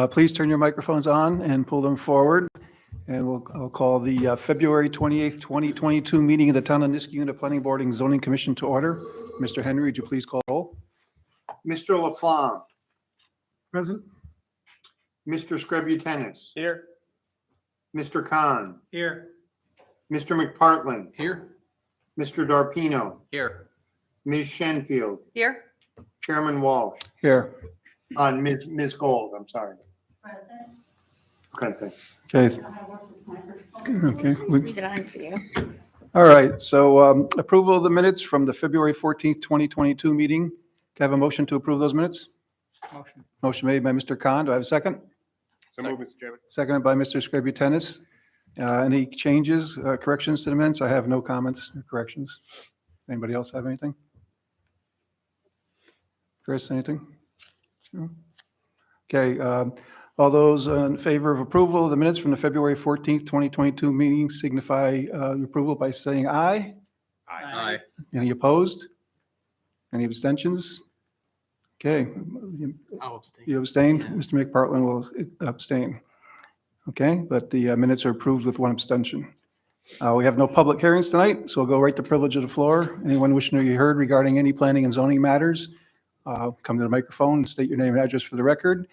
Please turn your microphones on and pull them forward. And I'll call the February 28th, 2022 meeting of the Town of Niskayuna Planning Board and Zoning Commission to order. Mr. Henry, would you please call roll? Mr. Laflamme, Present. Mr. Screbutenis, Here. Mr. Khan, Here. Mr. McPartlin, Here. Mr. Darpino, Here. Ms. Shenfield, Here. Chairman Walsh, Here. Ms. Gold, I'm sorry. Okay, thanks. Okay. Okay. Leave it on for you. All right. So approval of the minutes from the February 14th, 2022 meeting. Can I have a motion to approve those minutes? Motion. Motion made by Mr. Khan. Do I have a second? So move, Mr. Chairman. Seconded by Mr. Screbutenis. Any changes, corrections to the minutes? I have no comments or corrections. Anybody else have anything? Chris, anything? No? Okay. All those in favor of approval of the minutes from the February 14th, 2022 meeting signify approval by saying aye. Aye. Any opposed? Any abstentions? Okay. I'll abstain. You abstain? Yeah. Mr. McPartlin will abstain. Okay, but the minutes are approved with one abstention. We have no public hearings tonight, so we'll go right to privilege of the floor. Anyone wishing to be heard regarding any planning and zoning matters, come to the microphone and state your name and address for the record.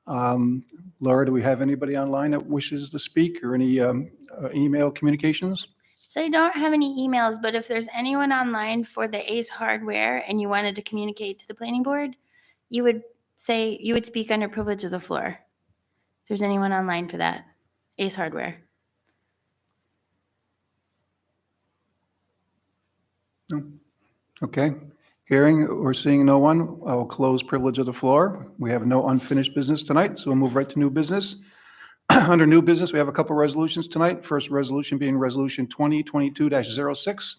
Laura, do we have anybody online that wishes to speak or any email communications? So I don't have any emails, but if there's anyone online for the Ace Hardware and you wanted to communicate to the planning board, you would speak under privilege of the floor. If there's anyone online for that, Ace Hardware. No? Okay. Hearing or seeing no one, I will close privilege of the floor. We have no unfinished business tonight, so we'll move right to new business. Under new business, we have a couple resolutions tonight. First resolution being Resolution 2022-06,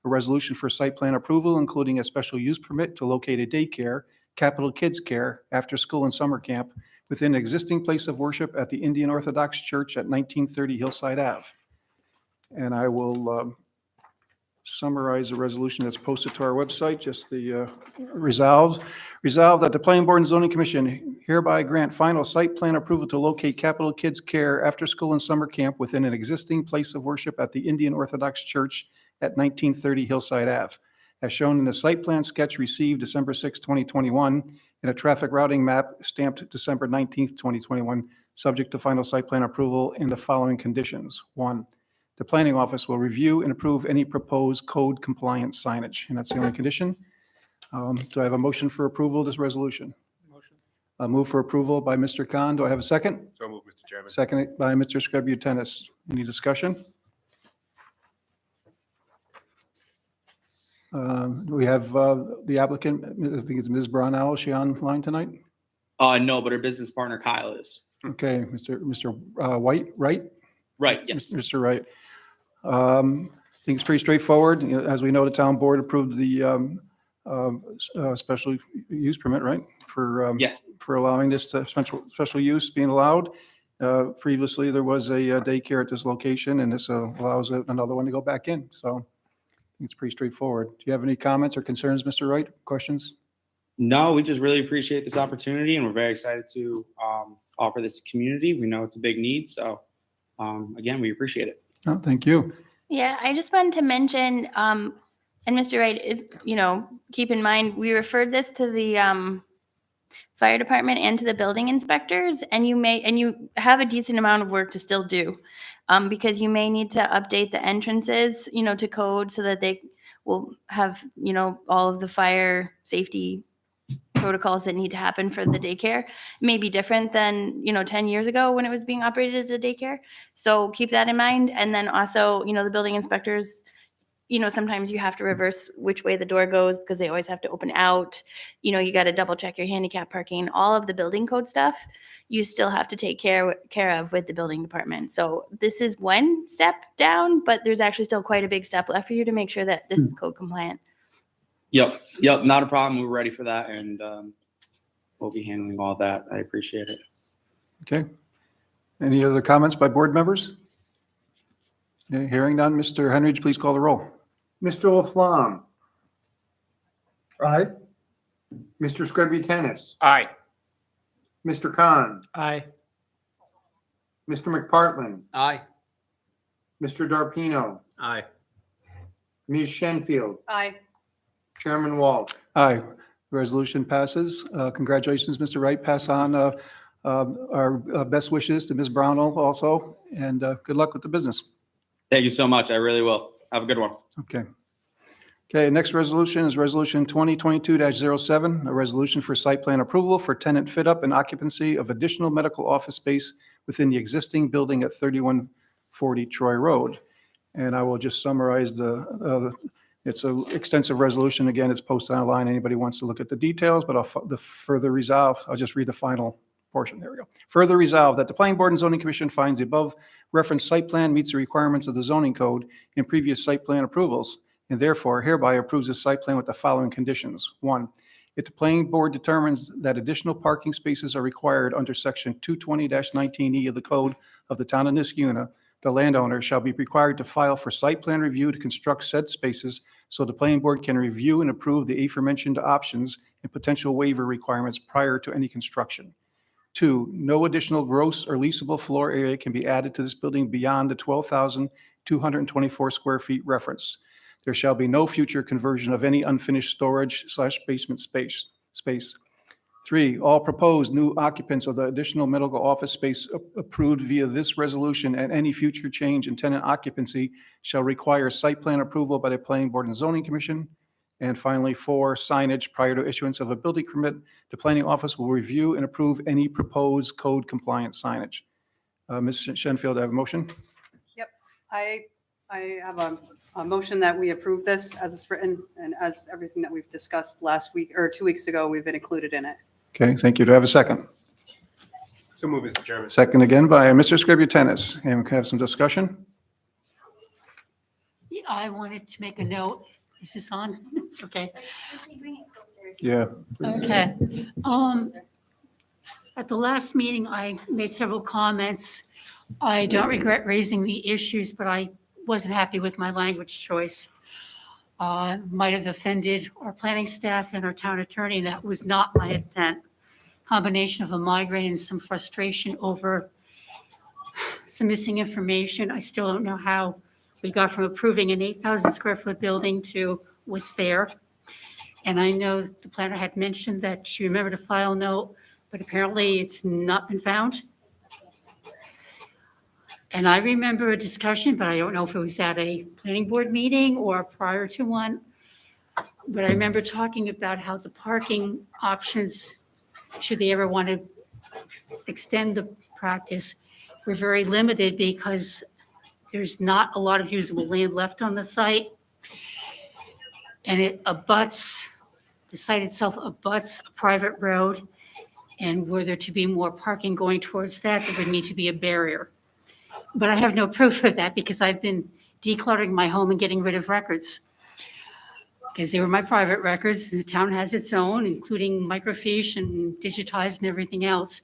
a resolution for site plan approval, including a special use permit to locate a daycare, Capital Kids Care, after school and summer camp within an existing place of worship at the Indian Orthodox Church at 1930 Hillside Ave. And I will summarize the resolution that's posted to our website, just the resolved that the Planning Board and Zoning Commission hereby grant final site plan approval to locate Capital Kids Care after school and summer camp within an existing place of worship at the Indian Orthodox Church at 1930 Hillside Ave, as shown in the site plan sketch received December 6, 2021, and a traffic routing map stamped December 19, 2021, subject to final site plan approval in the following conditions. 1, the planning office will review and approve any proposed code compliant signage, and that's the only condition. Do I have a motion for approval of this resolution? Motion. A move for approval by Mr. Khan. Do I have a second? So move, Mr. Chairman. Second by Mr. Screbutenis. Any discussion? We have the applicant, I think it's Ms. Brownell. Is she online tonight? No, but her business partner Kyle is. Okay, Mr. White, right? Right, yes. Mr. Wright. I think it's pretty straightforward. You know, as we know, the town board approved the special use permit, right? For Yes. for allowing this to special use being allowed. Previously, there was a daycare at this location, and this allows another one to go back in. So I think it's pretty straightforward. Do you have any comments or concerns, Mr. Wright? Questions? No, we just really appreciate this opportunity and we're very excited to offer this to community. We know it's a big need. So again, we appreciate it. Oh, thank you. Yeah, I just wanted to mention, and Mr. Wright is, keep in mind, we referred this to the fire department and to the building inspectors, and you have a decent amount of work to still do, because you may need to update the entrances, to code so that they will have, all of the fire safety protocols that need to happen for the daycare. May be different than 10 years ago when it was being operated as a daycare, so keep that in mind. And then also, the building inspectors, sometimes you have to reverse which way the door goes because they always have to open out. You got to double check your handicap parking, all of the building code stuff you still have to take care of with the building department. So this is one step down, but there's actually still quite a big step left for you to make sure that this is code compliant. Yep. Not a problem. We're ready for that. And we'll be handling all that. I appreciate it. Okay. Any other comments by board members? Okay, hearing none, Mr. Henry, please call the roll. Mr. Laflamme, Aye. Mr. Screbutenis, Aye. Mr. Khan, Aye. Mr. McPartlin, Aye. Mr. Darpino, Aye. Ms. Shenfield, Aye. Chairman Walsh. Aye. Resolution passes. Congratulations, Mr. Wright. Pass on our best wishes to Ms. Brownell also, and good luck with the business. Thank you so much. I really will. Have a good one. Okay. Okay, next resolution is Resolution 2022-07, a resolution for site plan approval for tenant fit-up and occupancy of additional medical office space within the existing building at 3140 Troy Road. And I will just summarize it's an extensive resolution. Again, it's posted online. Anybody wants to look at the details, but the further resolve, I'll just read the final portion. There we go. Further resolve that the Planning Board and Zoning Commission finds the above referenced site plan meets the requirements of the zoning code in previous site plan approvals, and therefore hereby approves the site plan with the following conditions. 1, if the Planning Board determines that additional parking spaces are required under Section 220-19E of the Code of the Town of Niskuna, the landowner shall be required to file for site plan review to construct said spaces so the Planning Board can review and approve the aforementioned options and potential waiver requirements prior to any construction. 2, no additional gross or leasable floor area can be added to this building beyond the 12,224 square feet reference. There shall be no future conversion of any unfinished storage/basement space. 3, all proposed new occupants of the additional medical office space approved via this resolution and any future change in tenant occupancy shall require site plan approval by the Planning Board and Zoning Commission. And finally, 4, signage prior to issuance of a building permit. The planning office will review and approve any proposed code compliant signage. Ms. Shenfield, I have a motion. I have a motion that we approve this as it's written and as everything that we've discussed last week or 2 weeks ago, we've been included in it. Okay, thank you. Do I have a second? So move, Mr. Chairman. Second again by Mr. Scributennis. And we can have some discussion. Yeah, I wanted to make a note. Is this on? Okay. Yeah. Okay. At the last meeting, I made several comments. I don't regret raising the issues, but I wasn't happy with my language choice. Might have offended our planning staff and our town attorney. That was not my intent. Combination of a migraine and some frustration over some missing information. I still don't know how we got from approving an 8,000 square foot building to what's there. And I know the planner had mentioned that she remembered a file note, but apparently it's not been found. And I remember a discussion, but I don't know if it was at a planning board meeting or prior to one. But I remember talking about how the parking options, should they ever want to extend the practice, were very limited because there's not a lot of usable land left on the site. And it abuts, the site itself abuts a private road. And were there to be more parking going towards that, there would need to be a barrier. But I have no proof of that because I've been decluttering my home and getting rid of records. Because they were my private records, and the town has its own, including microfiche and digitized and everything else.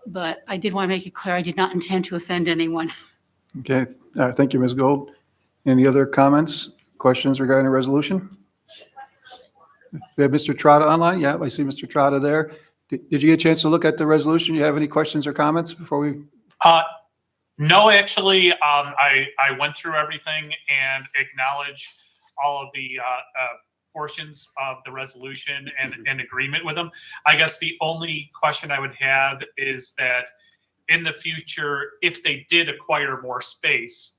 But I did want to make it clear, I did not intend to offend anyone. Okay. Thank you, Ms. Gold. Any other comments, questions regarding the resolution? We have Mr. Trotta online. Yeah, I see Mr. Trotta there. Did you get a chance to look at the resolution? You have any questions or comments before we? No, actually, I went through everything and acknowledged all of the portions of the resolution and in agreement with them. I guess the only question I would have is that in the future, if they did acquire more space,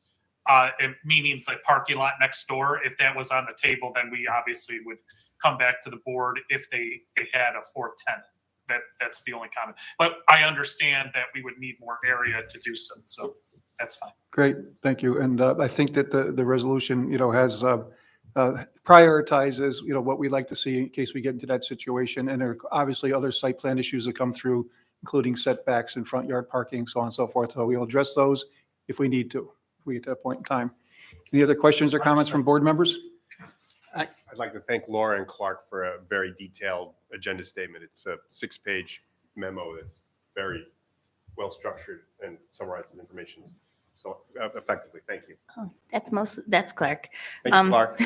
meaning the parking lot next door, if that was on the table, then we obviously would come back to the board if they had a fourth tenant. That's the only comment. But I understand that we would need more area to do so that's fine. Great, thank you. And I think that the resolution, has prioritizes, what we'd like to see in case we get into that situation. And there are obviously other site plan issues that come through, including setbacks and front yard parking, so on and so forth. So we'll address those if we need to, if we get to that point in time. Any other questions or comments from board members? I'd like to thank Laura and Clark for a very detailed agenda statement. It's a 6-page memo that's very well structured and summarizes information so effectively. Thank you. Oh, that's Clark. Thank you, Clark.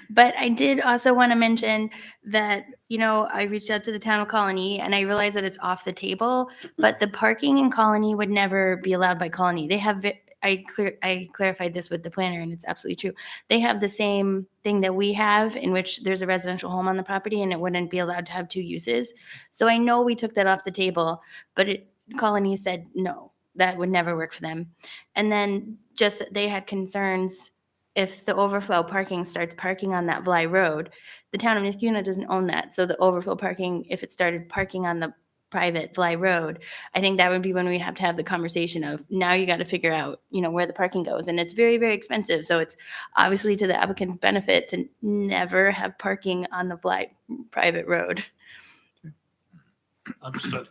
But I did also want to mention that, I reached out to the town of Colony and I realized that it's off the table, but the parking in Colony would never be allowed by Colony. They have, I clarified this with the planner and it's absolutely true. They have the same thing that we have, in which there's a residential home on the property and it wouldn't be allowed to have two uses. So I know we took that off the table, but Colony said no, that would never work for them. And then just that they had concerns if the overflow parking starts parking on that Bly Road. The town of Niskuna doesn't own that. So the overflow parking, if it started parking on the private Bly Road, I think that would be when we'd have to have the conversation of, now you got to figure out, where the parking goes. And it's very, very expensive. So it's obviously to the applicant's benefit to never have parking on the Bly private road. Understood.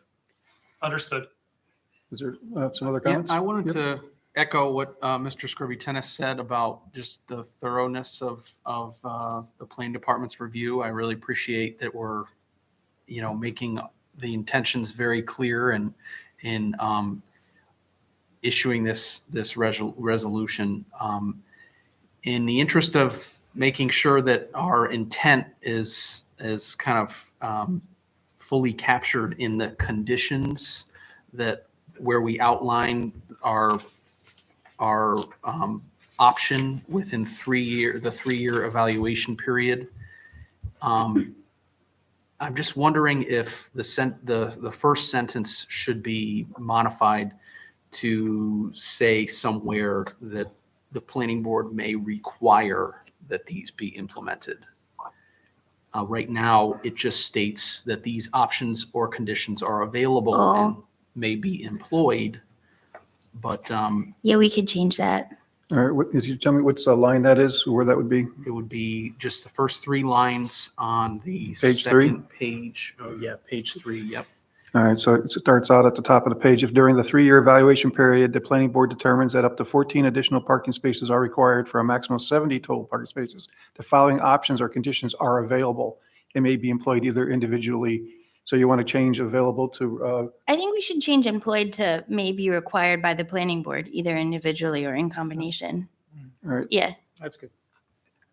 Is there some other Yeah, comments? I wanted Yep. to echo what Mr. Scrubby Tennis said about just the thoroughness of the planning department's review. I really appreciate that we're, making the intentions very clear and in issuing this resolution. In the interest of making sure that our intent is kind of fully captured in the conditions that where we outline our option within the 3-year evaluation period. I'm just wondering if the first sentence should be modified to say somewhere that the planning board may require that these be implemented. Right now, it just states that these options or conditions are available and may be employed. But Yeah, we could change that. All right, could you tell me which line that is, where that would be? it would be just the first 3 lines on the Page 3? second page. Oh, yeah, page 3, yep. All right, so it starts out at the top of the page. If during the 3-year evaluation period, the planning board determines that up to 14 additional parking spaces are required for a maximum of 70 total parking spaces, the following options or conditions are available. It may be employed either individually. So you want to change available to, I think we should change employed to may be required by the planning board, either individually or in combination. all right, Yeah, That's good.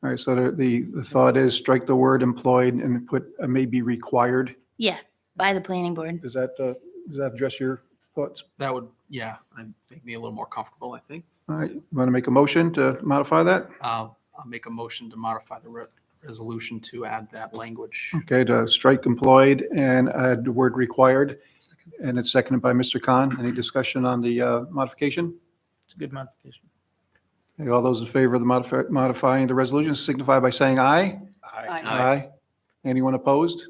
all right, so the thought is strike the word employed and put may be required. yeah, by the planning board. Does that address your thoughts? That would, yeah, make me a little more comfortable, I think. All right, you want to make a motion to modify that? I'll make a motion to modify the resolution to add that language. Okay, to strike employed and add the word required. And it's seconded by Mr. Khan. Any discussion on the modification? It's a good modification. Okay, all those in favor of the modifying the resolution signify by saying aye. Aye. Anyone opposed?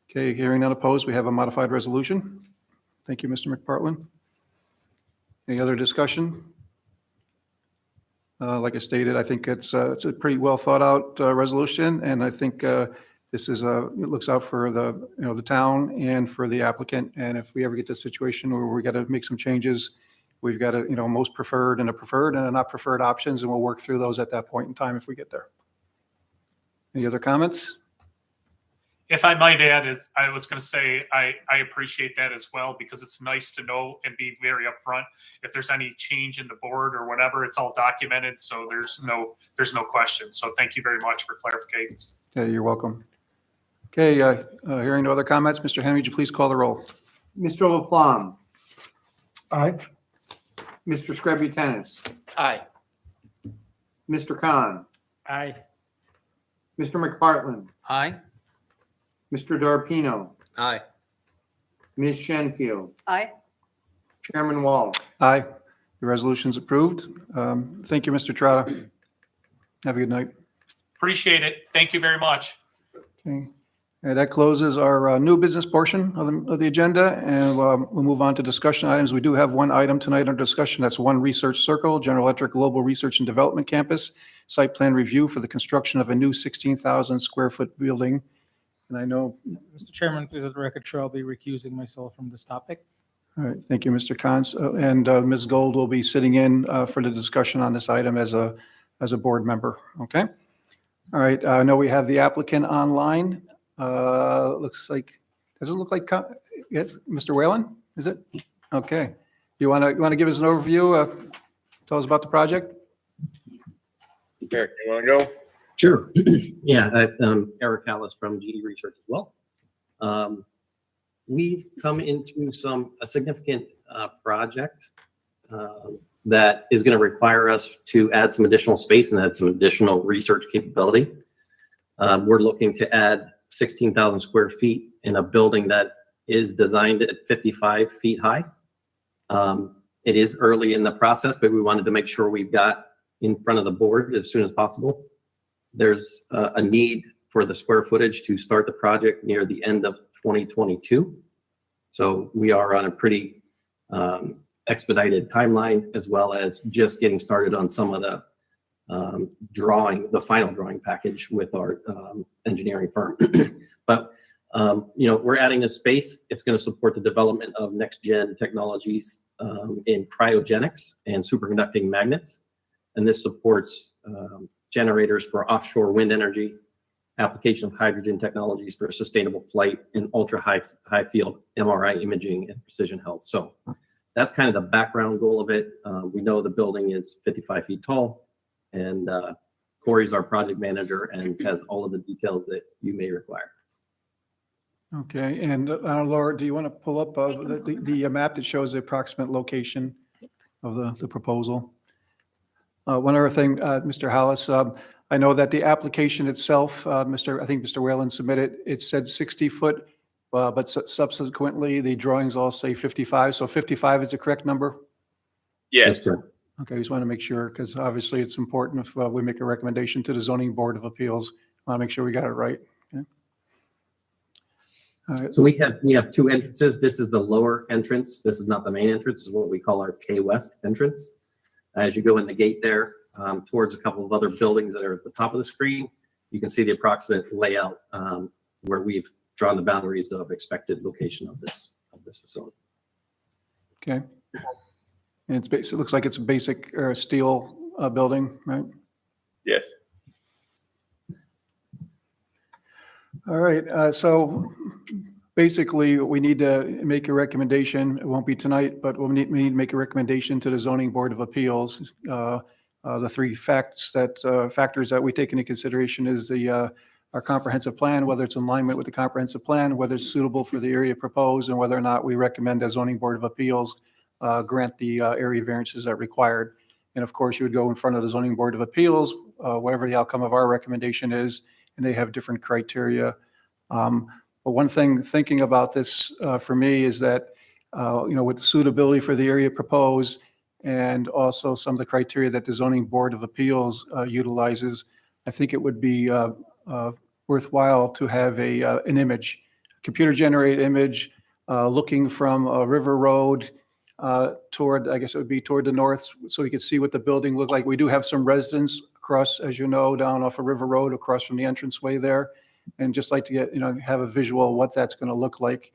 Okay, hearing none opposed, we have a modified resolution. Thank you, Mr. McPartlin. Any other discussion? Like I stated, I think it's a pretty well thought out resolution, and I think this is it looks out for the town and for the applicant. And if we ever get to a situation where we got to make some changes, we've got a most preferred and a not preferred options, and we'll work through those at that point in time if we get there. Any other comments? If I might add, is I was going to say, I appreciate that as well, because it's nice to know and be very upfront. If there's any change in the board or whatever, it's all documented. So there's no question. So thank you very much for clarifying. Okay, you're welcome. Okay, hearing no other comments, Mr. Henry, would you please call the roll? Mr. Laflamme, Aye. Mr. Scrubby Tennis, Aye. Mr. Khan, Aye. Mr. McPartlin, Aye? Mr. Darpino, Aye. Ms. Shenfield, Aye. Chairman Wall. Aye. The resolution's approved. Thank you, Mr. Trotta. Have a good night. Appreciate it. Thank you very much. Okay. And that closes our new business portion of the agenda, and we'll move on to discussion items. We do have one item tonight under discussion. That's One Research Circle, General Electric Global Research and Development Campus, site plan review for the construction of a new 16,000 square foot building. And I know, Mr. Chairman, please let the record show I'll be recusing myself from this topic. all right, thank you, Mr. Cons. And Ms. Gold will be sitting in for the discussion on this item as a board member, okay? All right, I know we have the applicant online. Looks like, does it look like, yes, Mr. Whalen, is it? Okay. You want to give us an overview? Tell us about the project? Eric, you want to go? Sure. Yeah, Eric Hallis from GD Research as well. We've come into a significant project that is going to require us to add some additional space and add some additional research capability. We're looking to add 16,000 square feet in a building that is designed at 55 feet high. It is early in the process, but we wanted to make sure we've got in front of the board as soon as possible. There's a need for the square footage to start the project near the end of 2022. So we are on a pretty expedited timeline, as well as just getting started on some of the final drawing package with our engineering firm. But we're adding this space. It's going to support the development of next-gen technologies in cryogenics and superconducting magnets. And this supports generators for offshore wind energy, application of hydrogen technologies for sustainable flight, and high field MRI imaging and precision health. So that's kind of the background goal of it. We know the building is 55 feet tall, and Corey's our project manager and has all of the details that you may require. Okay, and Laura, do you want to pull up the map that shows the approximate location of the proposal? One other thing, Mr. Hallis, I know that the application itself, I think Mr. Whalen submitted, it said 60 foot, but subsequently the drawings all say 55. So 55 is the correct number? Yes. sir. Okay, just want to make sure, because obviously it's important if we make a recommendation to the zoning board of appeals, want to make sure we got it right. Okay. All right. So we have two entrances. This is the lower entrance. This is not the main entrance. This is what we call our K West entrance. As you go in the gate there, towards a couple of other buildings that are at the top of the screen, you can see the approximate layout where we've drawn the boundaries of expected location of this facility. Okay. And it looks like it's a basic steel building, right? Yes. All right, so basically, we need to make a recommendation. It won't be tonight, but we need to make a recommendation to the Zoning Board of Appeals. The three factors that we take into consideration is our comprehensive plan, whether it's in alignment with the comprehensive plan, whether it's suitable for the area proposed, and whether or not we recommend as Zoning Board of Appeals grant the area variances that are required. And of course, you would go in front of the Zoning Board of Appeals, whatever the outcome of our recommendation is, and they have different criteria. But one thing thinking about this for me is that, with the suitability for the area proposed and also some of the criteria that the Zoning Board of Appeals utilizes, I think it would be worthwhile to have an image, computer-generated image looking from River Road toward, I guess it would be toward the north, so we could see what the building looked like. We do have some residents across, as you know, down off of River Road, across from the entranceway there. And just like to get, have a visual of what that's going to look like.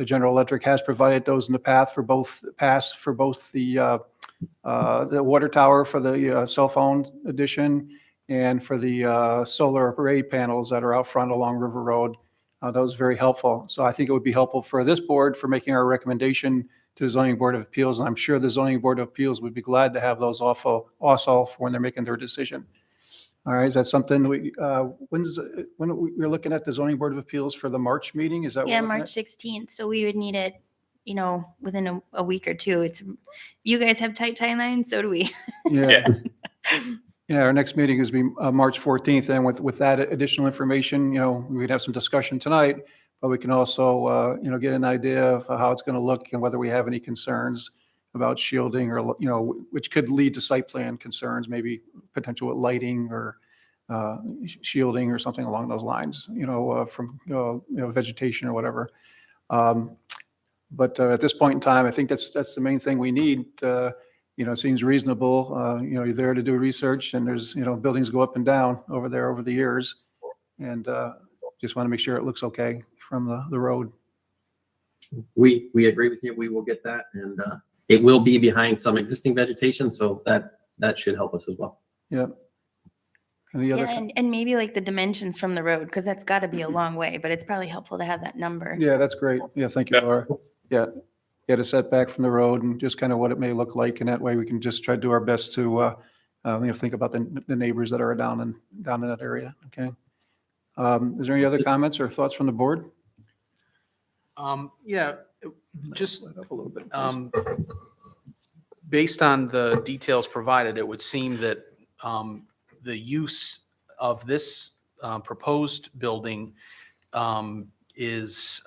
General Electric has provided those in the past for both the water tower for the cell phone addition and for the solar array panels that are out front along River Road. That was very helpful. So I think it would be helpful for this board for making our recommendation to the Zoning Board of Appeals. And I'm sure the Zoning Board of Appeals would be glad to have those also for when they're making their decision. All right, is that something when we're looking at the Zoning Board of Appeals for the March meeting? Is that what Yeah, we're looking March 16th. So we would need it, within a week or two. You guys have tight timelines, so do we. at? Yeah, our next meeting is March 14th, and with that additional information, we could have some discussion tonight, but we can also, get an idea of how it's going to look and whether we have any concerns about shielding or, which could lead to site plan concerns, maybe potential with lighting or shielding or something along those lines, from, vegetation or whatever. But at this point in time, I think that's the main thing we need. It seems reasonable. You're there to do research, and there's, buildings go up and down over there over the years. And just want to make sure it looks okay from the road. We agree with you. We will get that, and it will be behind some existing vegetation, so that should help us as well. Yeah. Any other? Yeah, and maybe like the dimensions from the road, because that's got to be a long way, but it's probably helpful to have that number. Yeah, that's great. Yeah, thank you, Laura. Yeah, get a setback from the road and just kind of what it may look like, and that way we can just try to do our best to Think about the neighbors that are down in that area, okay? Is there any other comments or thoughts from the board? Yeah, just Light up a little bit, please. based on the details provided, it would seem that the use of this proposed building is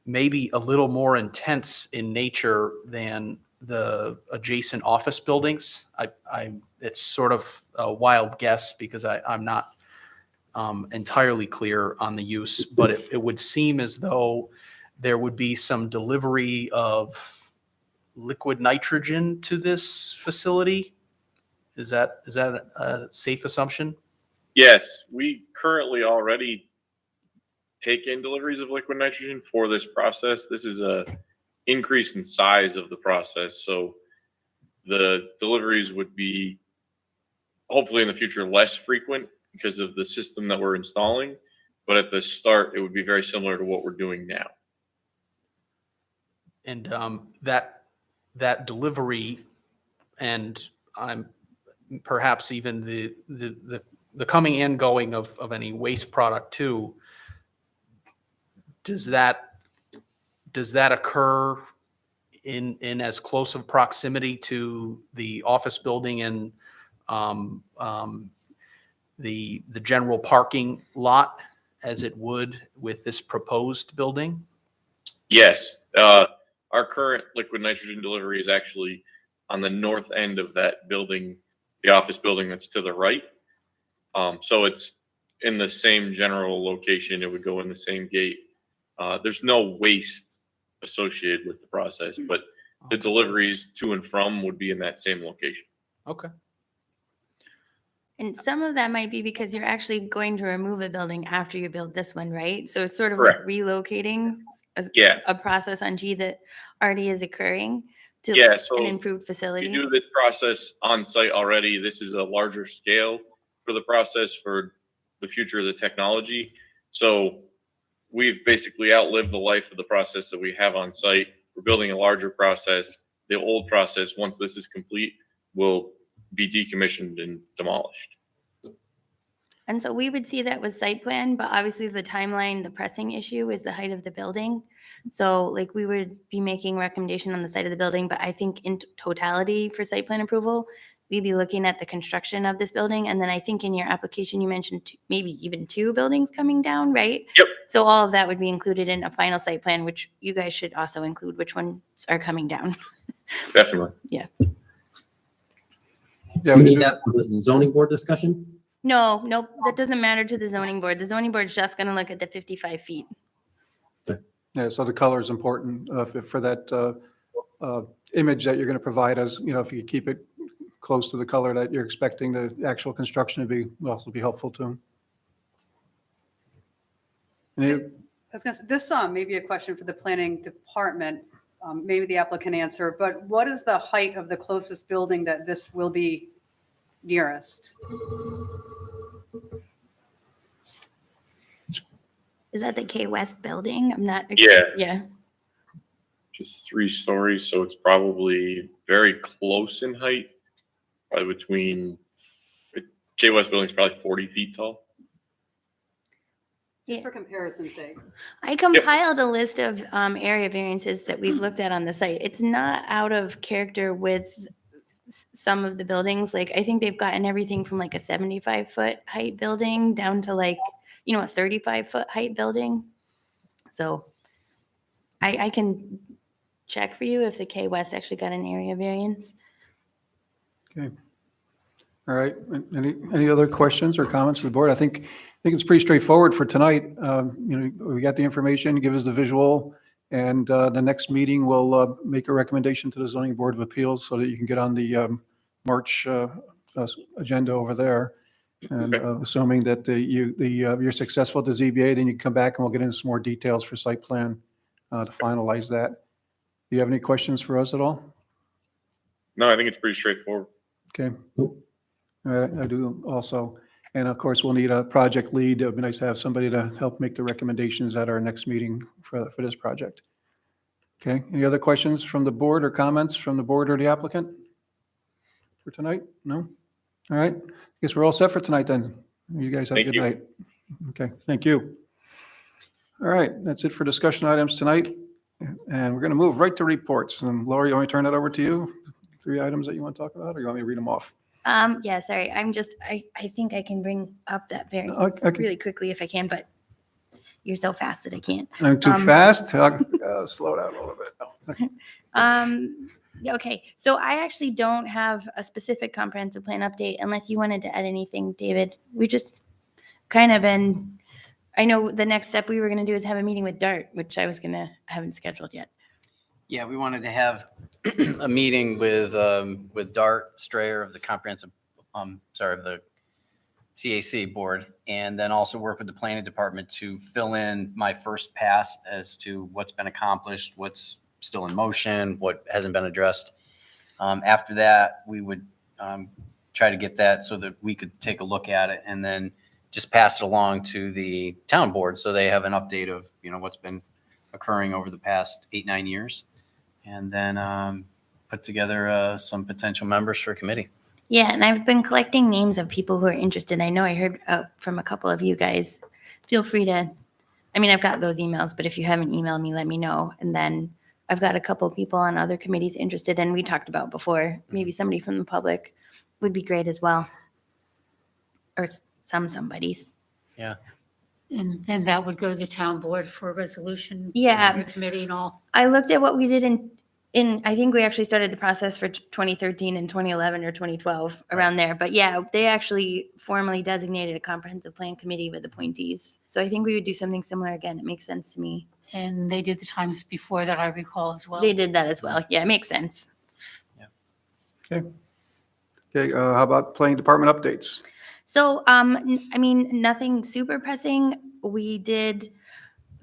maybe a little more intense in nature than the adjacent office buildings. It's sort of a wild guess because I'm not entirely clear on the use, but it would seem as though there would be some delivery of liquid nitrogen to this facility. Is that a safe assumption? Yes, we currently already take in deliveries of liquid nitrogen for this process. This is a increase in size of the process, so the deliveries would be hopefully in the future less frequent because of the system that we're installing. But at the start, it would be very similar to what we're doing now. And that delivery, and perhaps even the coming and going of any waste product too, does that occur in as close of proximity to the office building and the general parking lot as it would with this proposed building? Yes, our current liquid nitrogen delivery is actually on the north end of that building, the office building that's to the right. So it's in the same general location. It would go in the same gate. There's no waste associated with the process, but the deliveries to and from would be in that same location. Okay. And some of that might be because you're actually going to remove a building after you build this one, right? So it's sort of like relocating a process on G that already is occurring to an improved facility. We do this process on site already. This is a larger scale for the process for the future of the technology. So we've basically outlived the life of the process that we have on site. We're building a larger process. The old process, once this is complete, will be decommissioned and demolished. And so we would see that with site plan, but obviously the timeline, the pressing issue is the height of the building. So like we would be making recommendation on the site of the building, but I think in totality for site plan approval, we'd be looking at the construction of this building. And then I think in your application, you mentioned maybe even 2 buildings coming down, right? Yep. So all of that would be included in a final site plan, which you guys should also include which ones are coming down. Definitely. Yeah, Do we need that for the zoning board discussion? No, nope, that doesn't matter to the zoning board. The zoning board's just gonna look at the 55 feet. Yeah, so the color is important for that image that you're going to provide us. If you keep it close to the color that you're expecting the actual construction to be, will also be helpful too. I was gonna say, this may be a question for the planning department. Maybe the applicant can answer, but what is the height of the closest building that this will be nearest? Is that the K West building? I'm not. Yeah. Yeah. Just 3 stories, so it's probably very close in height. Probably between J West building's probably 40 feet tall. Yeah. For comparison's sake. I compiled a list of area variances that we've looked at on the site. It's not out of character with some of the buildings. Like I think they've gotten everything from like a 75-foot height building down to like, a 35-foot height building. So I can check for you if the K West actually got an area variance. Okay. All right. Any other questions or comments to the board? I think it's pretty straightforward for tonight. We got the information, give us the visual, and the next meeting we'll make a recommendation to the Zoning Board of Appeals so that you can get on the March agenda over there. And assuming that you're successful at the ZBA, then you come back and we'll get into some more details for site plan to finalize that. Do you have any questions for us at all? No, I think it's pretty straightforward. Okay. I do also. And of course, we'll need a project lead. It would be nice to have somebody to help make the recommendations at our next meeting for this project. Okay. Any other questions from the board or comments from the board or the applicant? for tonight? No? All right. Guess we're all set for tonight then. You guys have a Thank good you. night. Okay, thank you. All right, that's it for discussion items tonight. And we're going to move right to reports. And Laura, you want me to turn that over to you? 3 items that you want to talk about, or you want me to read them off? Yeah, sorry. I think I can bring up that variance Okay. really quickly if I can, but you're so fast that I can't. I'm too Um, fast? Slow down a little bit. No. Yeah, okay, so I actually don't have a specific comprehensive plan update unless you wanted to add anything, David. We just kind of been, I know the next step we were gonna do is have a meeting with DART, which I haven't scheduled yet. Yeah, we wanted to have a meeting with Dart Strayer of the comprehensive, of the CAC board, and then also work with the planning department to fill in my first pass as to what's been accomplished, what's still in motion, what hasn't been addressed. After that, we would try to get that so that we could take a look at it and then just pass it along to the town board so they have an update of, what's been occurring over the past 8-9 years. And then put together some potential members for a committee. Yeah, and I've been collecting names of people who are interested. I know I heard from a couple of you guys. Feel free to, I've got those emails, but if you haven't emailed me, let me know. And then I've got a couple of people on other committees interested, and we talked about before, maybe somebody from the public would be great as well. Or somebody's. Yeah. And then that would go to the town board for a resolution. Yeah. Committee and all. I looked at what we did in I think we actually started the process for 2013 and 2011 or 2012, around there. But yeah, they actually formally designated a comprehensive plan committee with appointees. So I think we would do something similar again. It makes sense to me. And they did the times before that, I recall as well. They did that as well. Yeah, it makes sense. Okay, how about planning department updates? So, nothing super pressing. We did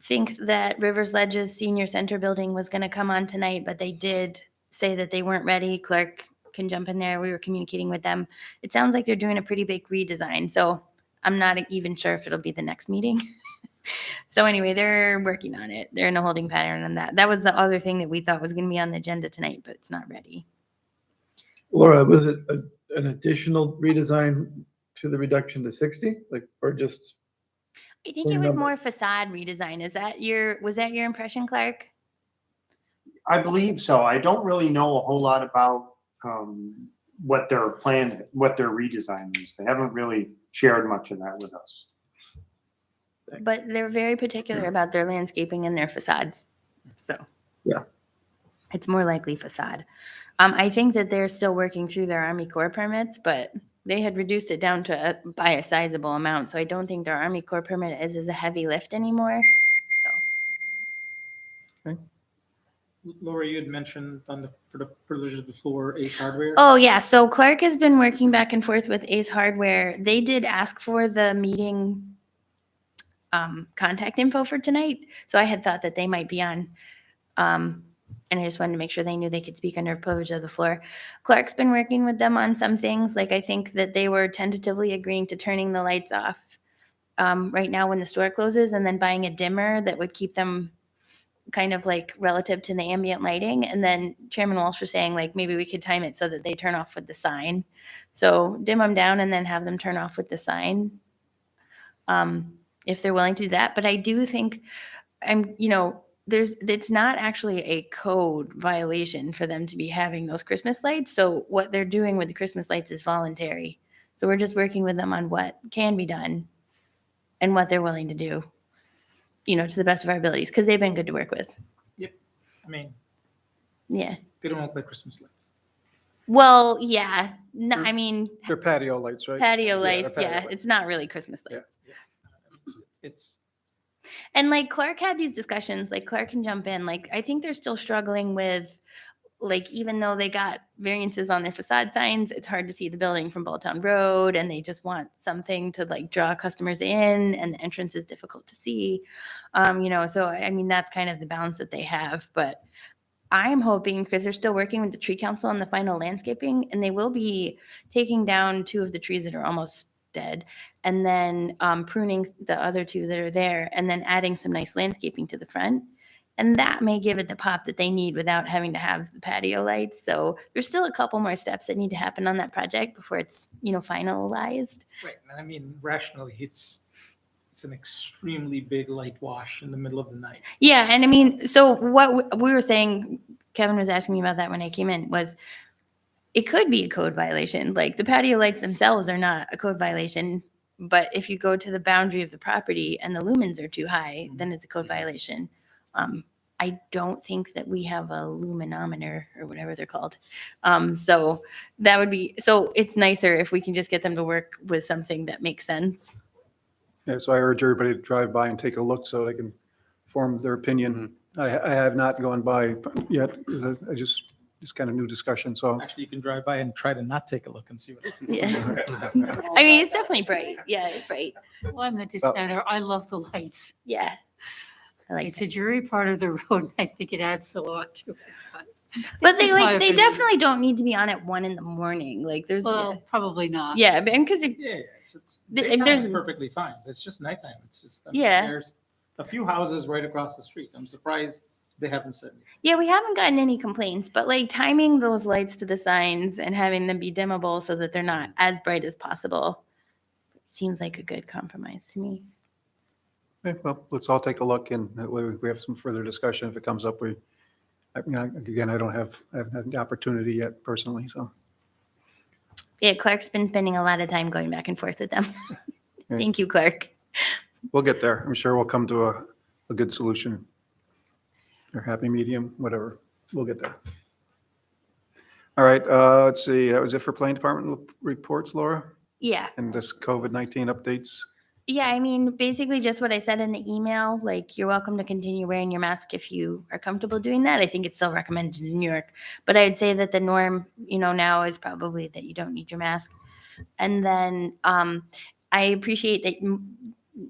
think that Rivers Ledge's senior center building was going to come on tonight, but they did say that they weren't ready. Clerk can jump in there. We were communicating with them. It sounds like they're doing a pretty big redesign. So I'm not even sure if it'll be the next meeting. So anyway, they're working on it. They're in a holding pattern on that. That was the other thing that we thought was going to be on the agenda tonight, but it's not ready. Laura, was it an additional redesign to the reduction to 60, or just? I think it was more facade redesign. Was that your impression, Clark? I believe so. I don't really know a whole lot about what their redesign is. They haven't really shared much of that with us. But they're very particular about their landscaping and their facades. So Yeah. it's more likely facade. I think that they're still working through their Army Corps permits, but they had reduced it down to by a sizable amount. So I don't think their Army Corps permit is a heavy lift anymore. So. Laura, you had mentioned for the privileges before Ace Hardware. Oh yeah, so Clark has been working back and forth with Ace Hardware. They did ask for the meeting contact info for tonight, so I had thought that they might be on, and I just wanted to make sure they knew they could speak under privilege of the floor. Clark's been working with them on some things, like I think that they were tentatively agreeing to turning the lights off right now when the store closes, and then buying a dimmer that would keep them kind of like relative to the ambient lighting. And then Chairman Walsh was saying like maybe we could time it so that they turn off with the sign. So dim them down and then have them turn off with the sign, if they're willing to do that. But I do think it's not actually a code violation for them to be having those Christmas lights. So what they're doing with the Christmas lights is voluntary. So we're just working with them on what can be done and what they're willing to do, to the best of our abilities, because they've been good to work with. Yeah. Yeah. They don't look like Christmas lights. Well, yeah. No, They're patio lights, right? patio they're lights. patio Yeah, lights. it's not really Christmas lights. It's And like Clark had these discussions, like Clark can jump in. Like I think they're still struggling with, like, even though they got variances on their facade signs, it's hard to see the building from Balltown Road, and they just want something to like draw customers in, and the entrance is difficult to see. So that's kind of the balance that they have. But I'm hoping, because they're still working with the tree council on the final landscaping, and they will be taking down 2 of the trees that are almost dead, and then pruning the other 2 that are there, and then adding some nice landscaping to the front. And that may give it the pop that they need without having to have the patio lights. So there's still a couple more steps that need to happen on that project before it's, finalized. Right, and I mean, rationally, it's an extremely big light wash in the middle of the night. Yeah, and I mean, so what we were saying, Kevin was asking me about that when I came in, was it could be a code violation. Like the patio lights themselves are not a code violation, but if you go to the boundary of the property and the lumens are too high, then it's a code violation. I don't think that we have a luminometer or whatever they're called. So that would be, so it's nicer if we can just get them to work with something that makes sense. Yeah, so I urge everybody to drive by and take a look so they can form their opinion. I have not gone by yet, because I just kind of new discussion, so. Actually, you can drive by and try to not take a look and see what. Yeah. I mean, it's definitely bright. Yeah, it's bright. Well, I'm the dissenter. I love the lights. Yeah. I like It's a dreary part of the road. And I think it adds a lot to it. But That's my they opinion. definitely don't need to be on at 1 a.m. Like there's, Well, probably not. yeah, because Yeah, it's There's- there's perfectly fine. It's just nighttime. It's just, I mean, Yeah. there's a few houses right across the street. I'm surprised they haven't said anything. yeah, we haven't gotten any complaints, but like timing those lights to the signs and having them be dimmable so that they're not as bright as possible seems like a good compromise to me. Okay, well, let's all take a look and that way we have some further discussion. If it comes up, again, I haven't had the opportunity yet personally, so. Yeah, Clark's been spending a lot of time going back and forth with them. Okay. Thank you, Clark. We'll get there. I'm sure we'll come to a good solution. Or happy medium, whatever. We'll get there. All right, let's see. That was it for planning department reports, Laura? Yeah. And this COVID-19 updates? Yeah, I mean, basically just what I said in the email, like you're welcome to continue wearing your mask if you are comfortable doing that. I think it's still recommended in New York, but I'd say that the norm, now is probably that you don't need your mask. And then I appreciate that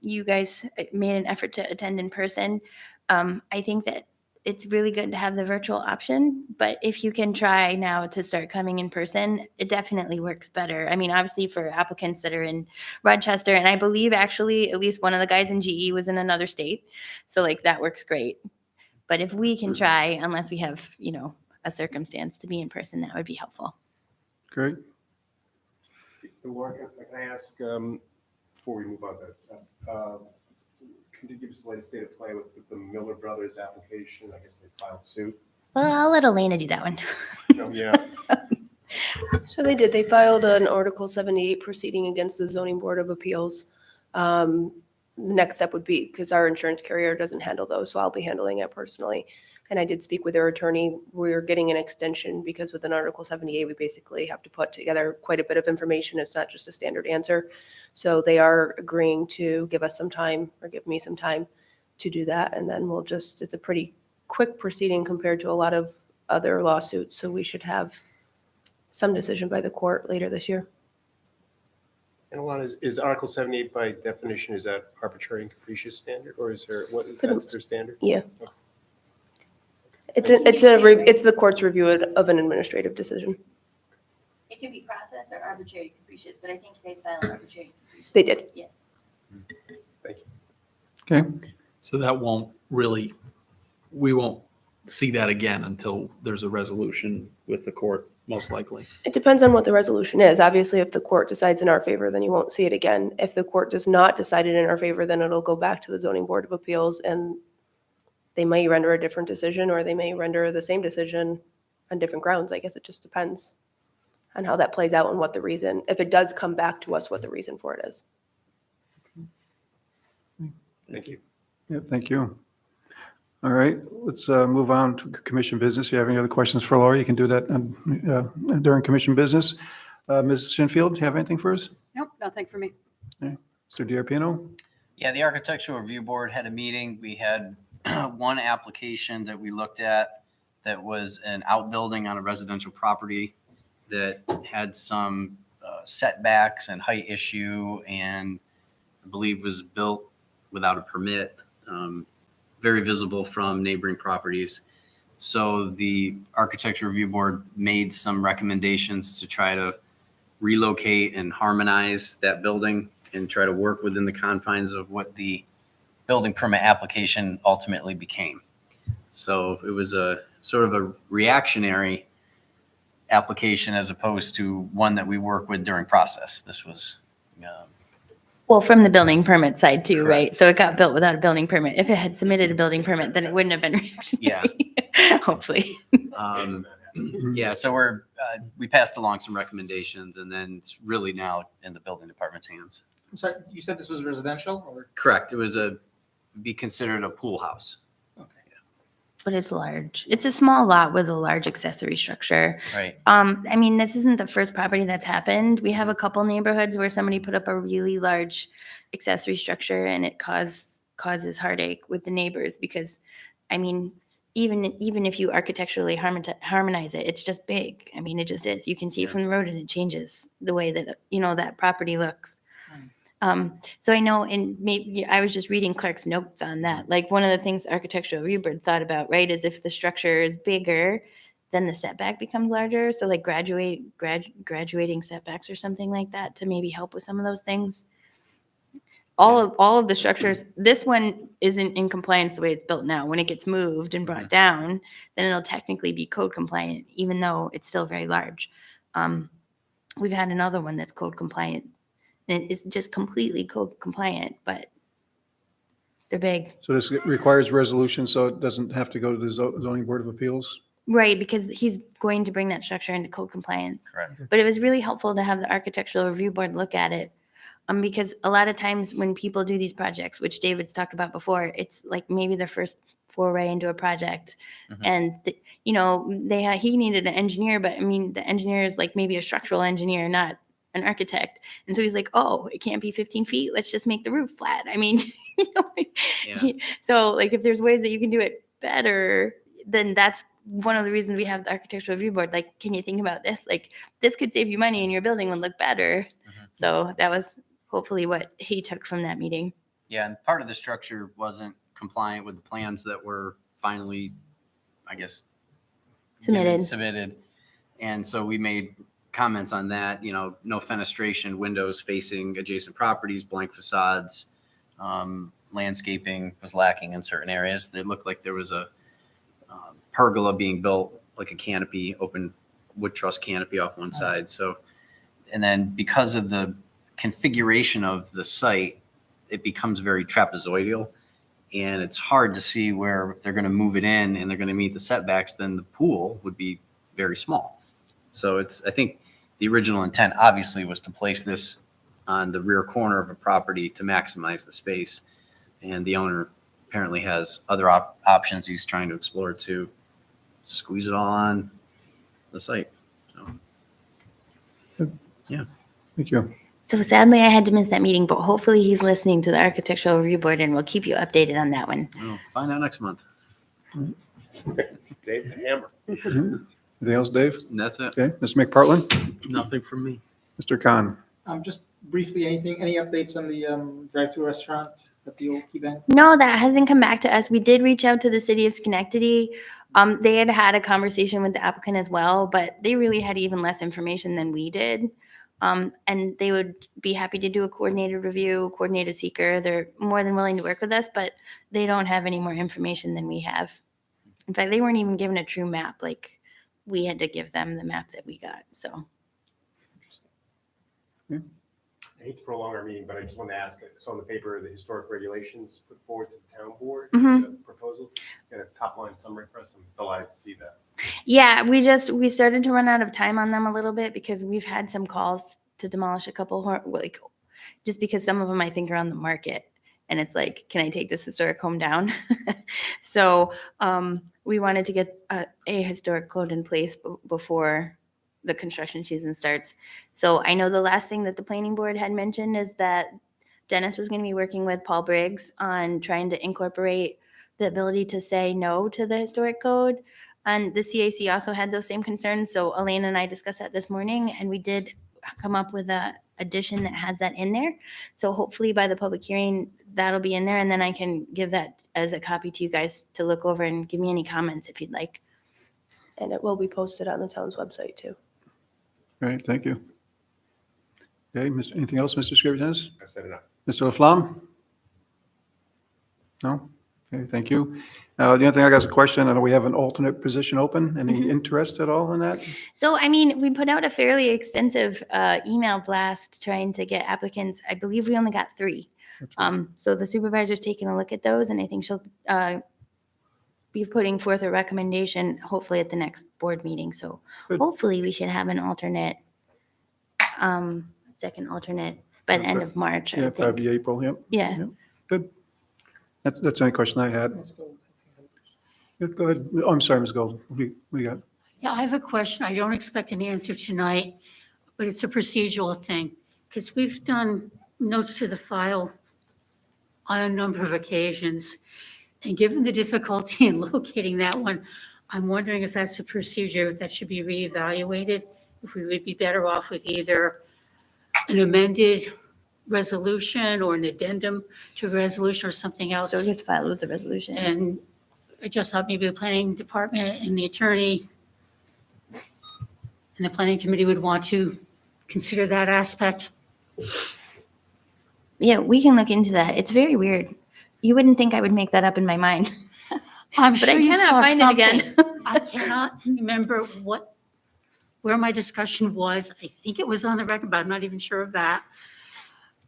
you guys made an effort to attend in person. I think that it's really good to have the virtual option, but if you can try now to start coming in person, it definitely works better. I mean, obviously for applicants that are in Rochester, and I believe actually at least one of the guys in GE was in another state. So like that works great. But if we can try, unless we have, a circumstance to be in person, that would be helpful. Great. Laura, can I ask, before we move on, can you give us the latest state of play with the Miller Brothers application? I guess they filed suit. Well, I'll let Elena do that one. Yeah. So they did. They filed an Article 78 proceeding against the Zoning Board of Appeals. The next step would be, because our insurance carrier doesn't handle those, so I'll be handling it personally. And I did speak with their attorney. We're getting an extension because with an Article 78, we basically have to put together quite a bit of information. It's not just a standard answer. So they are agreeing to give us some time, or give me some time to do that. And then it's a pretty quick proceeding compared to a lot of other lawsuits. So we should have some decision by the court later this year. And Alana, is Article 78 by definition, is that arbitrary and capricious standard, or is there, For the- that's their standard? Yeah. It's the court's review of an administrative decision. It could be process or arbitrary capricious, but I think they filed arbitrary capricious. They did. Yeah. Thank you. Okay. So that we won't see that again until there's a resolution with the court, most likely. It depends on what the resolution is. Obviously, if the court decides in our favor, then you won't see it again. If the court does not decide it in our favor, then it'll go back to the Zoning Board of Appeals, and they may render a different decision, or they may render the same decision on different grounds. I guess it just depends on how that plays out and what the reason, if it does come back to us, what the reason for it is. Thank you. Yeah, thank you. All right, let's move on to commission business. If you have any other questions for Laura, you can do that during commission business. Ms. Shinfield, do you have anything for us? Nope, nothing for me. Mr. DiArpino? Yeah, the Architectural Review Board had a meeting. We had one application that we looked at that was an outbuilding on a residential property that had some setbacks and height issue, and I believe was built without a permit, very visible from neighboring properties. So the Architecture Review Board made some recommendations to try to relocate and harmonize that building and try to work within the confines of what the building permit application ultimately became. So it was a sort of a reactionary application as opposed to one that we work with during process. This was, Well, from the building permit side too, right? Correct. So it got built without a building permit. If it had submitted a building permit, then it wouldn't have been reactionary. Hopefully. yeah, so we passed along some recommendations and then it's really now in the building department's hands. I'm sorry, you said this was residential or? Correct. It was be considered a pool house. But it's large. It's a small lot with a large accessory structure. Right. I mean, this isn't the first property that's happened. We have a couple neighborhoods where somebody put up a really large accessory structure and it causes heartache with the neighbors because, I mean, even if you architecturally harmonize it, it's just big. I mean, it just is. You can see it from the road and it changes the way that, that property looks. So I know, and maybe I was just reading Clark's notes on that. Like one of the things the Architectural Review Board thought about, right, is if the structure is bigger, then the setback becomes larger. So like graduating setbacks or something like that to maybe help with some of those things. All of the structures, this one isn't in compliance the way it's built now. When it gets moved and brought down, then it'll technically be code compliant, even though it's still very large. We've had another one that's code compliant. And it is just completely code compliant, but they're big. So this requires resolution, so it doesn't have to go to the zoning board of appeals? Right, because he's going to bring that structure into code compliance. Correct. But it was really helpful to have the Architectural Review Board look at it. Because a lot of times when people do these projects, which David's talked about before, it's like maybe their first foray into a project. And, he needed an engineer, but I mean, the engineer is like maybe a structural engineer, not an architect. And so he's like, oh, it can't be 15 feet. Let's just make the roof flat. I mean, so like if there's ways that you can do it better, then that's one of the reasons we have the Architectural Review Board. Like, can you think about this? Like, this could save you money and your building would look better. So that was hopefully what he took from that meeting. Yeah, and part of the structure wasn't compliant with the plans that were finally, I guess, submitted. And so we made comments on that, no fenestration, windows facing adjacent properties, blank facades, landscaping was lacking in certain areas. They looked like there was a pergola being built, like a canopy, open wood truss canopy off one side. So, and then because of the configuration of the site, it becomes very trapezoidal and it's hard to see where if they're going to move it in and they're going to meet the setbacks, then the pool would be very small. So I think the original intent obviously was to place this on the rear corner of a property to maximize the space. And the owner apparently has other options he's trying to explore to squeeze it all on the site. So, yeah. Thank you. So sadly, I had to miss that meeting, but hopefully he's listening to the Architectural Review Board and we'll keep you updated on that one. We'll find out next month. Dave the Hammer. Anything else, Dave? That's it. Okay, Mr. McPartlin? Nothing from me. Mr. Khan? Just briefly, any updates on the drive-through restaurant at the old Key Bank? No, that hasn't come back to us. We did reach out to the city of Schenectady. They had a conversation with the applicant as well, but they really had even less information than we did. And they would be happy to do a coordinated review, coordinated seeker. They're more than willing to work with us, but they don't have any more information than we have. In fact, they weren't even given a true map. Like we had to give them the map that we got. So. I hate to prolong our meeting, but I just wanted to ask, I saw in the paper the historic regulations put forward to the town board, the proposal. Got a top line summary for us. I'm delighted to see that. Yeah, we started to run out of time on them a little bit because we've had some calls to demolish a couple, like just because some of them I think are on the market. And it's like, can I take this historic home down? So we wanted to get a historic code in place before the construction season starts. So I know the last thing that the planning board had mentioned is that Dennis was going to be working with Paul Briggs on trying to incorporate the ability to say no to the historic code. And the CAC also had those same concerns. So Elaine and I discussed that this morning, and we did come up with a addition that has that in there. So hopefully by the public hearing, that'll be in there. And then I can give that as a copy to you guys to look over and give me any comments if you'd like. And it will be posted on the town's website too. All right, thank you. Okay, anything else, Mr. Scrivener? I've said enough. Mr. Laflamme? No? Okay, thank you. The other thing I got is a question. I know we have an alternate position open. Any interest at all in that? So, I mean, we put out a fairly extensive email blast trying to get applicants. I believe we only got 3. So the supervisor's taking a look at those, and I think she'll be putting forth a recommendation, hopefully at the next board meeting. So Good. hopefully we should have an alternate, second alternate by the end of March, I Yeah, think. probably April, yep. Yeah. Yep. Good. That's the only question I had. Good, go ahead. Oh, I'm sorry, Ms. Gold. We got, Yeah, I have a question. I don't expect an answer tonight, but it's a procedural thing. Because we've done notes to the file on a number of occasions. And given the difficulty in locating that one, I'm wondering if that's a procedure that should be reevaluated. If we would be better off with either an amended resolution or an addendum to a resolution or something else. So it gets filed with the resolution. And I just thought maybe the planning department and the attorney and the planning committee would want to consider that aspect. Yeah, we can look into that. It's very weird. You wouldn't think I would make that up in my mind. I'm But sure I you cannot saw find it again. something. I cannot remember where my discussion was. I think it was on the record, but I'm not even sure of that.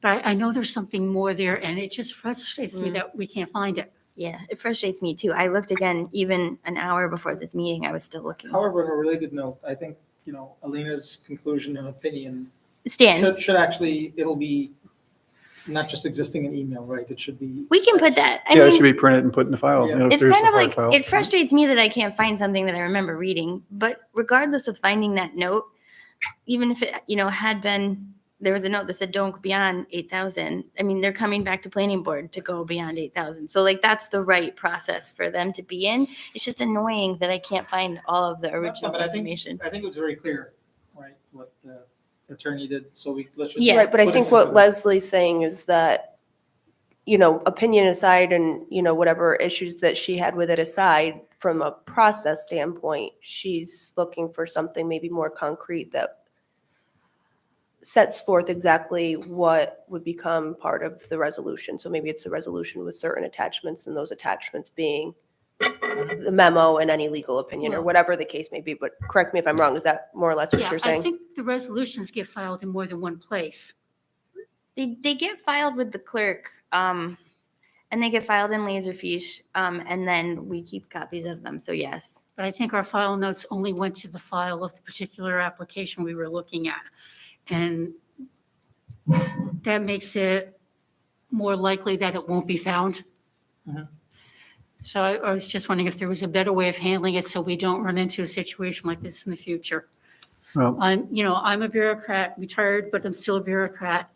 But I know there's something more there, and it just frustrates me that we can't find it. Yeah, it frustrates me too. I looked again, even an hour before this meeting, I was still looking. However, on a related note, I think, Alina's conclusion and opinion Stands. should actually, it'll be not just existing in email, right? It should be. We can put that. I yeah, it mean, should be printed and put in the file. Yeah. you know, if it's there's kind a of hard like, file. it frustrates me that I can't find something that I remember reading, but regardless of finding that note, even if it, had been, there was a note that said, don't go beyond 8,000. I mean, they're coming back to planning board to go beyond 8,000. So like, that's the right process for them to be in. It's just annoying that I can't find all of the original But I think information. it was very clear, right, what the attorney did, so let's just. Yeah. Right, but I put it think in what the- Leslie's saying is that, opinion aside and, whatever issues that she had with it aside, from a process standpoint, she's looking for something maybe more concrete that sets forth exactly what would become part of the resolution. So maybe it's a resolution with certain attachments, and those attachments being the memo and any legal opinion or whatever the case may be. But correct me if I'm wrong. Is that more or less what Yeah, you're I saying? think the resolutions get filed in more than one place. They get filed with the clerk, and they get filed in Laserfiche, and then we keep copies of them. So yes. But I think our file notes only went to the file of the particular application we were looking at. And that makes it more likely that it won't be found. Mhm. So I was just wondering if there was a better way of handling it so we don't run into a situation like this in the future. Well, I'm a bureaucrat, retired, but I'm still a bureaucrat.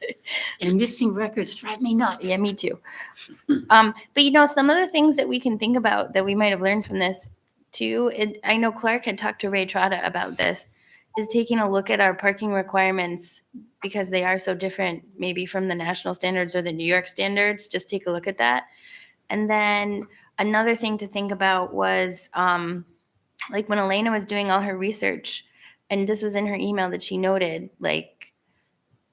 And missing records drive me nuts. Yeah, me too. But some of the things that we can think about that we might have learned from this too, I know Clark had talked to Ray Trotta about this, is taking a look at our parking requirements because they are so different, maybe from the national standards or the New York standards. Just take a look at that. And then another thing to think about was like when Elena was doing all her research, and this was in her email that she noted, like,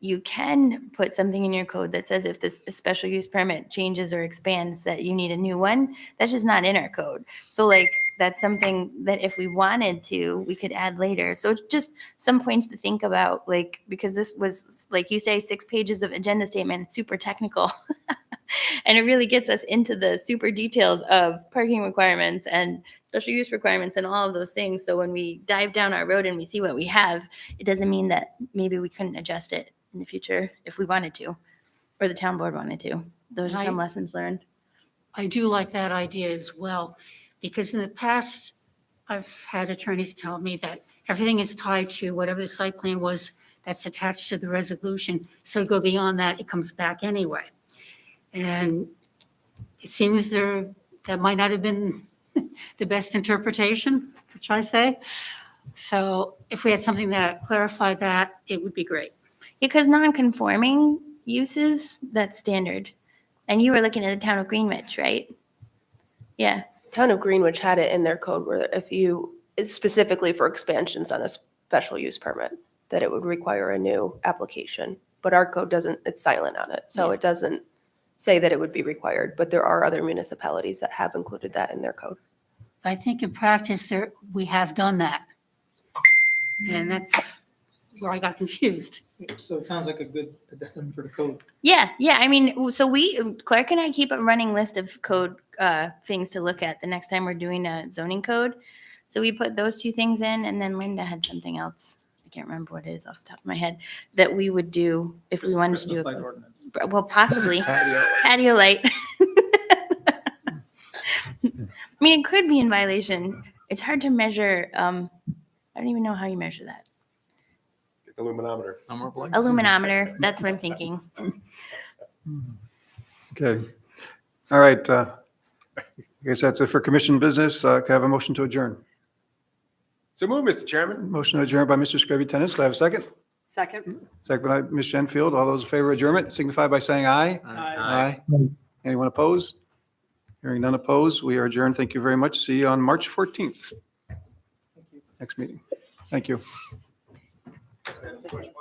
you can put something in your code that says if this special use permit changes or expands that you need a new one. That's just not in our code. So like, that's something that if we wanted to, we could add later. So it's just some points to think about, like, because this was, like you say, 6 pages of agenda statement, it's super technical. And it really gets us into the super details of parking requirements and special use requirements and all of those things. So when we dive down our road and we see what we have, it doesn't mean that maybe we couldn't adjust it in the future if we wanted to, or the town board wanted to. Those are some lessons learned. I do like that idea as well, because in the past, I've had attorneys tell me that everything is tied to whatever the site plan was that's attached to the resolution. So go beyond that, it comes back anyway. And it seems that might not have been the best interpretation, which I say. So if we had something that clarified that, it would be great. Because non-conforming uses, that's standard. And you were looking at the town of Greenwich, right? Yeah. Town of Greenwich had it in their code where if it's specifically for expansions on a special use permit, that it would require a new application. But our code doesn't, it's silent on it. So Yeah. it doesn't say that it would be required, but there are other municipalities that have included that in their code. I think in practice there, we have done that. And that's where I got confused. So it sounds like a good addendum for the code. Yeah, yeah. I mean, so Clark and I keep a running list of code things to look at the next time we're doing a zoning code. So we put those two things in, and then Linda had something else. I can't remember what it is off the top of my head that we would do if we wanted to do Christmas a light code. ordinance. Well, possibly Patio. patio light. I mean, it could be in violation. It's hard to measure. I don't even know how you measure that. Get the luminometer. Number of lights? Illuminometer. That's what I'm thinking. Okay. All right. I guess that's it for commission business. Can I have a motion to adjourn? So move, Mr. Chairman. Motion adjourned by Mr. Scrivby Tennis. Do I have a second? Second? Second by Ms. Shenfield. All those in favor of adjournment signify by saying aye. Aye. Anyone opposed? Hearing none opposed, we are adjourned. Thank you very much. See you on March 14th. Next meeting. Thank you. St. Patrick.